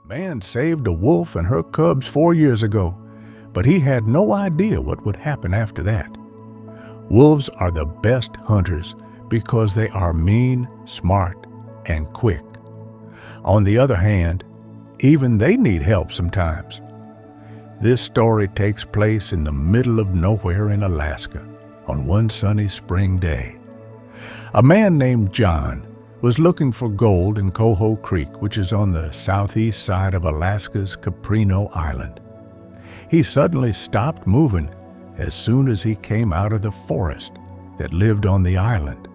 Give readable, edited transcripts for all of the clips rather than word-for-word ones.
Man saved a wolf and her cubs 4 years ago, but he had no idea what would happen after that. Wolves are the best hunters because they are mean, smart, and quick. On the other hand, even they need help sometimes. This story takes place in the middle of nowhere in Alaska on one sunny spring day. A man named John was looking for gold in Coho Creek, which is on the southeast side of Alaska's Caprino Island. He suddenly stopped moving as soon as he came out of the forest that lived on the island.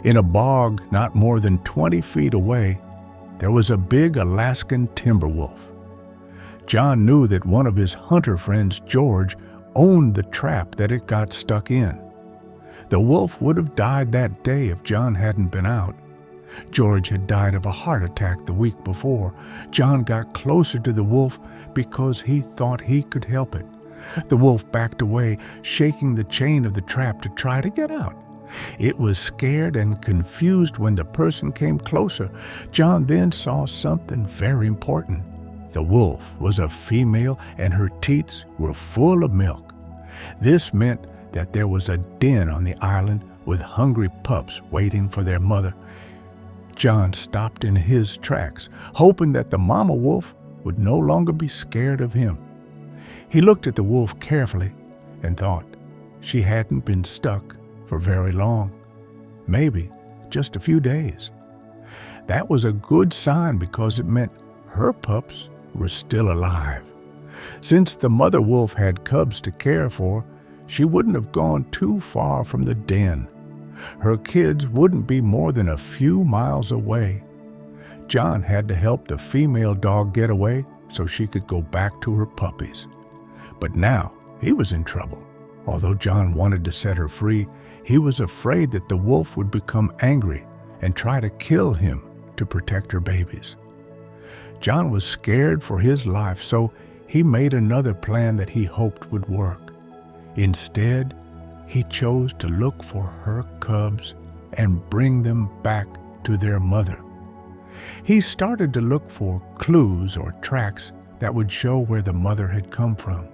In a bog not more than 20 feet away, there was a big Alaskan timber wolf. John knew that one of his hunter friends, George, owned the trap that it got stuck in. The wolf would have died that day if John hadn't been out. George had died of a heart attack the week before. John got closer to the wolf because he thought he could help it. The wolf backed away, shaking the chain of the trap to try to get out. It was scared and confused when the person came closer. John then saw something very important. The wolf was a female and her teats were full of milk. This meant that there was a den on the island with hungry pups waiting for their mother. John stopped in his tracks, hoping that the mama wolf would no longer be scared of him. He looked at the wolf carefully and thought she hadn't been stuck for very long, maybe just a few days. That was a good sign because it meant her pups were still alive. Since the mother wolf had cubs to care for, she wouldn't have gone too far from the den. Her kids wouldn't be more than a few miles away. John had to help the female dog get away so she could go back to her puppies. But now he was in trouble. Although John wanted to set her free, he was afraid that the wolf would become angry and try to kill him to protect her babies. John was scared for his life, so he made another plan that he hoped would work. Instead, he chose to look for her cubs and bring them back to their mother. He started to look for clues or tracks that would show where the mother had come from.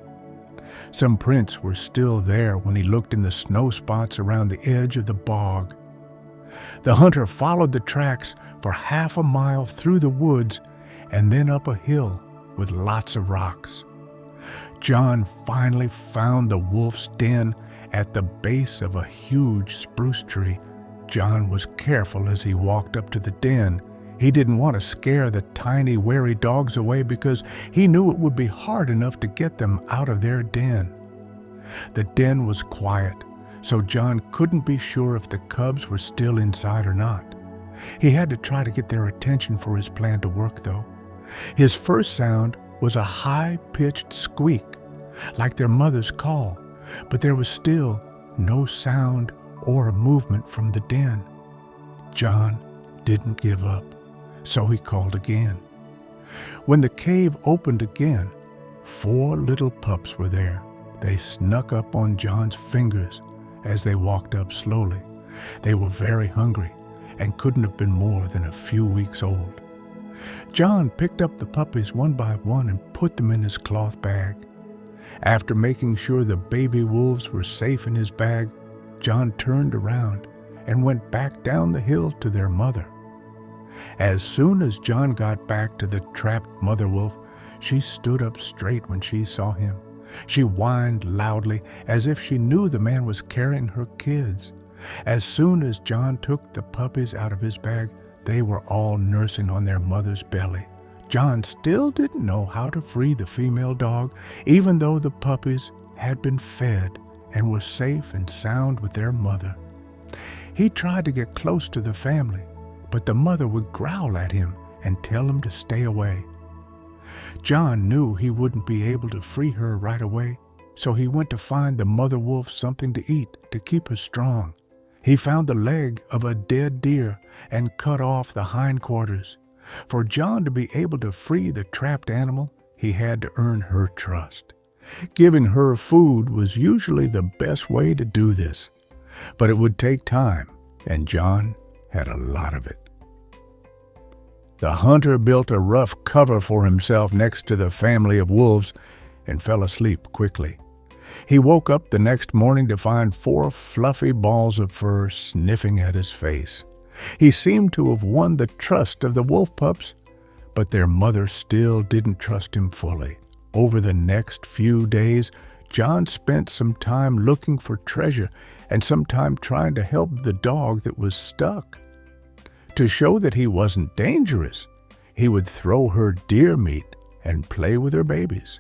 Some prints were still there when he looked in the snow spots around the edge of the bog. The hunter followed the tracks for half a mile through the woods and then up a hill with lots of rocks. John finally found the wolf's den at the base of a huge spruce tree. John was careful as he walked up to the den. He didn't want to scare the tiny, wary dogs away because he knew it would be hard enough to get them out of their den. The den was quiet, so John couldn't be sure if the cubs were still inside or not. He had to try to get their attention for his plan to work, though. His first sound was a high-pitched squeak, like their mother's call, but there was still no sound or movement from the den. John didn't give up, so he called again. When the cave opened again, 4 little pups were there. They snuck up on John's fingers as they walked up slowly. They were very hungry and couldn't have been more than a few weeks old. John picked up the puppies one by one and put them in his cloth bag. After making sure the baby wolves were safe in his bag, John turned around and went back down the hill to their mother. As soon as John got back to the trapped mother wolf, she stood up straight when she saw him. She whined loudly as if she knew the man was carrying her kids. As soon as John took the puppies out of his bag, they were all nursing on their mother's belly. John still didn't know how to free the female dog, even though the puppies had been fed and were safe and sound with their mother. He tried to get close to the family, but the mother would growl at him and tell him to stay away. John knew he wouldn't be able to free her right away, so he went to find the mother wolf something to eat to keep her strong. He found the leg of a dead deer and cut off the hindquarters. For John to be able to free the trapped animal, he had to earn her trust. Giving her food was usually the best way to do this, but it would take time, and John had a lot of it. The hunter built a rough cover for himself next to the family of wolves and fell asleep quickly. He woke up the next morning to find 4 fluffy balls of fur sniffing at his face. He seemed to have won the trust of the wolf pups, but their mother still didn't trust him fully. Over the next few days, John spent some time looking for treasure and some time trying to help the dog that was stuck. To show that he wasn't dangerous, he would throw her deer meat and play with her babies.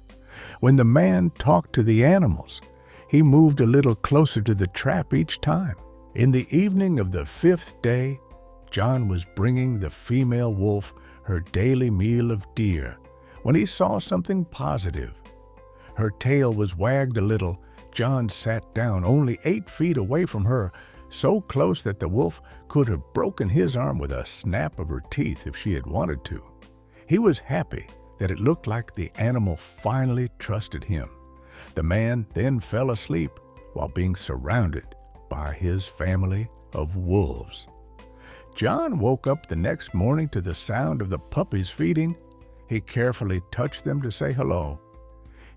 When the man talked to the animals, he moved a little closer to the trap each time. In the evening of the 5th day, John was bringing the female wolf her daily meal of deer when he saw something positive. Her tail was wagged a little. John sat down only 8 feet away from her, so close that the wolf could have broken his arm with a snap of her teeth if she had wanted to. He was happy that it looked like the animal finally trusted him. The man then fell asleep while being surrounded by his family of wolves. John woke up the next morning to the sound of the puppies feeding. He carefully touched them to say hello.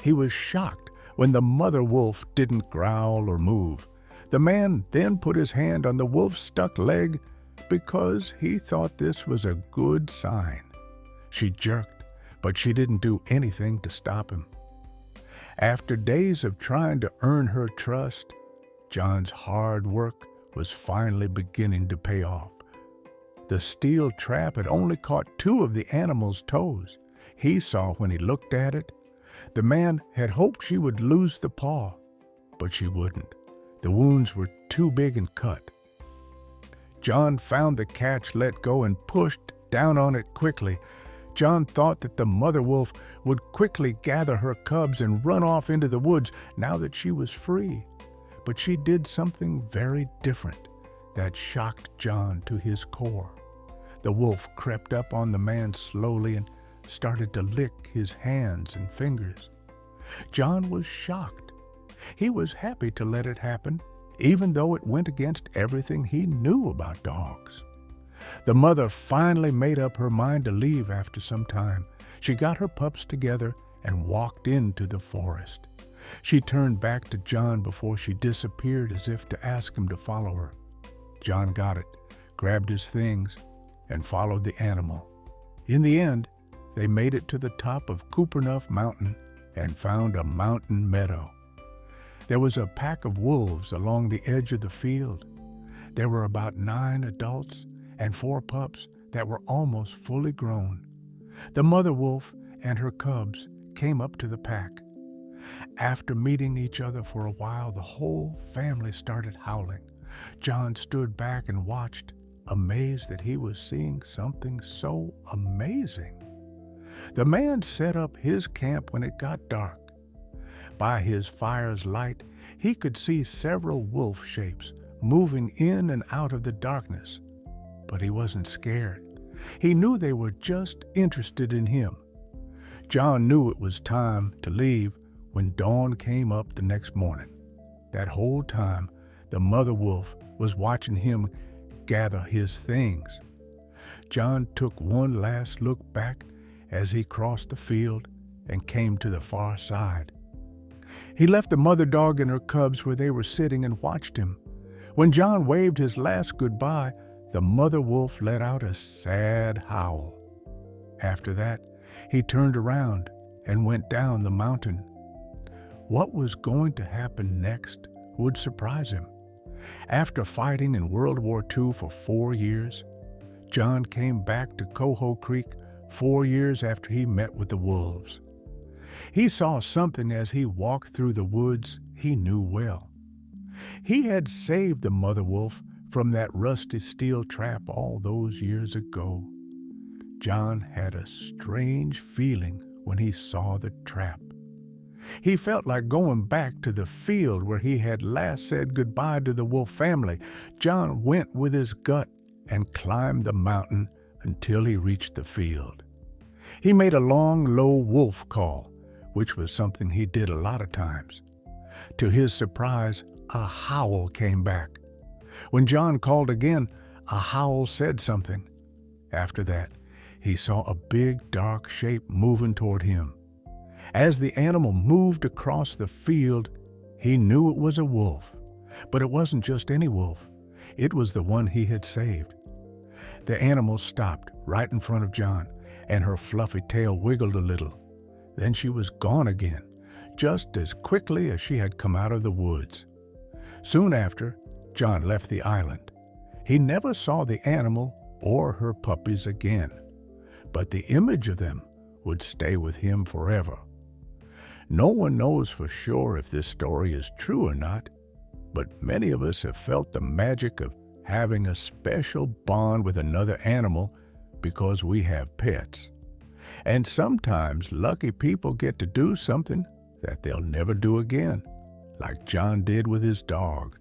He was shocked when the mother wolf didn't growl or move. The man then put his hand on the wolf's stuck leg because he thought this was a good sign. She jerked, but she didn't do anything to stop him. After days of trying to earn her trust, John's hard work was finally beginning to pay off. The steel trap had only caught 2 of the animal's toes. He saw when he looked at it. The man had hoped she would lose the paw, but she wouldn't. The wounds were too big and cut. John found the catch, let go, and pushed down on it quickly. John thought that the mother wolf would quickly gather her cubs and run off into the woods now that she was free. But she did something very different that shocked John to his core. The wolf crept up on the man slowly and started to lick his hands and fingers. John was shocked. He was happy to let it happen, even though it went against everything he knew about dogs. The mother finally made up her mind to leave after some time. She got her pups together and walked into the forest. She turned back to John before she disappeared as if to ask him to follow her. John got it, grabbed his things, and followed the animal. In the end, they made it to the top of Coopernuff Mountain and found a mountain meadow. There was a pack of wolves along the edge of the field. There were about 9 adults and 4 pups that were almost fully grown. The mother wolf and her cubs came up to the pack. After meeting each other for a while, the whole family started howling. John stood back and watched, amazed that he was seeing something so amazing. The man set up his camp when it got dark. By his fire's light, he could see several wolf shapes moving in and out of the darkness. But he wasn't scared. He knew they were just interested in him. John knew it was time to leave when dawn came up the next morning. That whole time, the mother wolf was watching him gather his things. John took one last look back as he crossed the field and came to the far side. He left the mother dog and her cubs where they were sitting and watched him. When John waved his last goodbye, the mother wolf let out a sad howl. After that, he turned around and went down the mountain. What was going to happen next would surprise him. After fighting in World War II for 4 years, John came back to Coho Creek 4 years after he met with the wolves. He saw something as he walked through the woods he knew well. He had saved the mother wolf from that rusty steel trap all those years ago. John had a strange feeling when he saw the trap. He felt like going back to the field where he had last said goodbye to the wolf family. John went with his gut and climbed the mountain until he reached the field. He made a long, low wolf call, which was something he did a lot of times. To his surprise, a howl came back. When John called again, a howl said something. After that, he saw a big dark shape moving toward him. As the animal moved across the field, he knew it was a wolf. But it wasn't just any wolf. It was the one he had saved. The animal stopped right in front of John, and her fluffy tail wiggled a little. Then she was gone again, just as quickly as she had come out of the woods. Soon after, John left the island. He never saw the animal or her puppies again, but the image of them would stay with him forever. No one knows for sure if this story is true or not, but many of us have felt the magic of having a special bond with another animal because we have pets. And sometimes lucky people get to do something that they'll never do again, like John did with his dog.